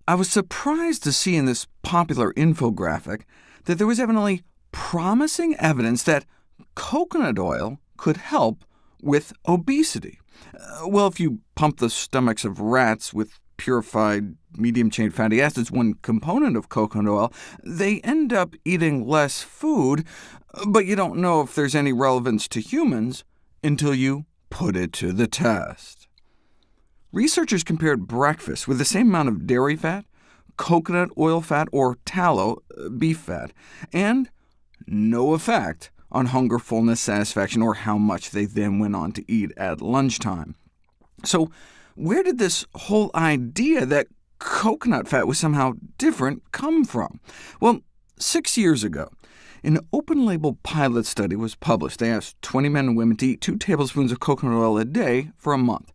I was surprised to see in this popular infographic that there was evidently promising evidence that coconut oil could help with obesity. Well, if you pump the stomachs of rats with purified medium-chain fatty acids, one component of coconut oil, they end up eating less food, but you don't know if there's any relevance to humans until you put it to the test. Researchers compared breakfast with the same amount of dairy fat, coconut oil fat, or tallow, beef fat, and no effect on hunger, fullness, satisfaction, or how much they then went on to eat at lunchtime. So where did this whole idea that coconut fat was somehow different come from? Well, 6 years ago, an open-label pilot study was published. They asked 20 men and women to eat 2 tablespoons of coconut oil a day for a month,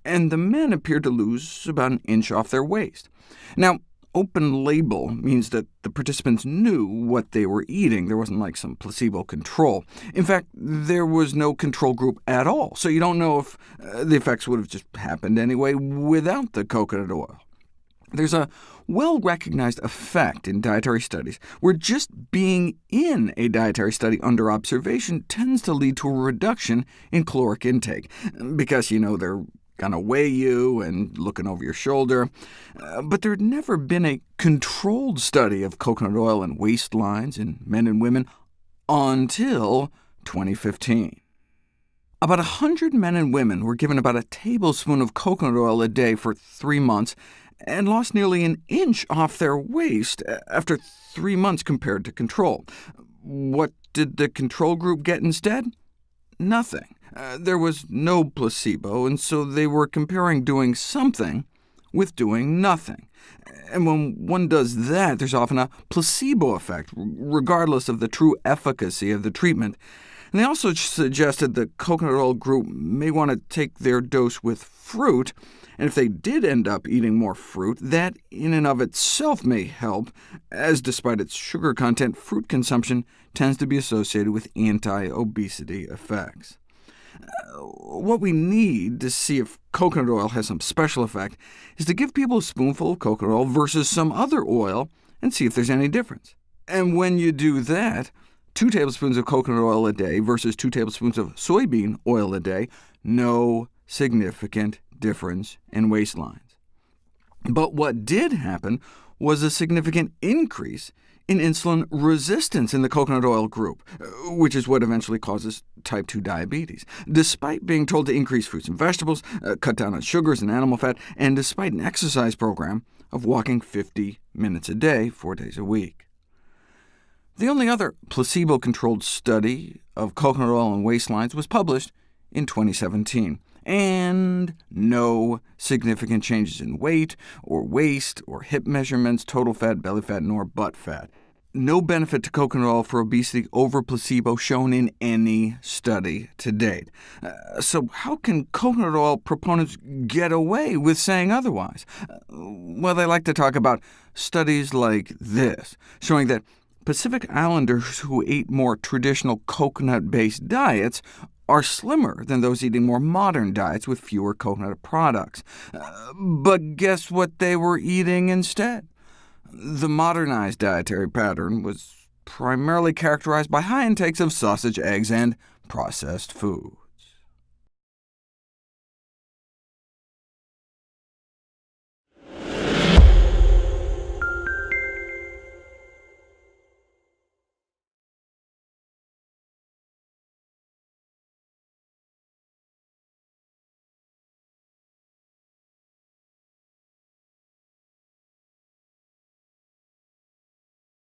and the men appeared to lose about an inch off their waist. Now, open label means that the participants knew what they were eating. There wasn't like some placebo control. In fact, there was no control group at all, so you don't know if the effects would have just happened anyway without the coconut oil. There's a well-recognized effect in dietary studies where just being in a dietary study under observation tends to lead to a reduction in caloric intake, because they're going to weigh you and looking over your shoulder. But there had never been a controlled study of coconut oil and waistlines in men and women until 2015. About 100 men and women were given about a tablespoon of coconut oil a day for 3 months, and lost nearly an inch off their waist after 3 months compared to control. What did the control group get instead? Nothing. There was no placebo, and so they were comparing doing something with doing nothing. And when one does that, there's often a placebo effect, regardless of the true efficacy of the treatment. And they also suggested the coconut oil group may want to take their dose with fruit, and if they did end up eating more fruit, that in and of itself may help, as despite its sugar content, fruit consumption tends to be associated with anti-obesity effects. What we need to see if coconut oil has some special effect is to give people a spoonful of coconut oil versus some other oil and see if there's any difference. And when you do that, 2 tablespoons of coconut oil a day versus 2 tablespoons of soybean oil a day, no significant difference in waistlines. But what did happen was a significant increase in insulin resistance in the coconut oil group, which is what eventually causes type 2 diabetes, despite being told to increase fruits and vegetables, cut down on sugars and animal fat, and despite an exercise program of walking 50 minutes a day, 4 days a week. The only other placebo-controlled study of coconut oil and waistlines was published in 2017, and no significant changes in weight, or waist, or hip measurements, total fat, belly fat, nor butt fat. No benefit to coconut oil for obesity over placebo shown in any study to date. So how can coconut oil proponents get away with saying otherwise? Well, they like to talk about studies like this, showing that Pacific Islanders who ate more traditional coconut-based diets are slimmer than those eating more modern diets with fewer coconut products. But guess what they were eating instead? The modernized dietary pattern was primarily characterized by high intakes of sausage, eggs, and processed food.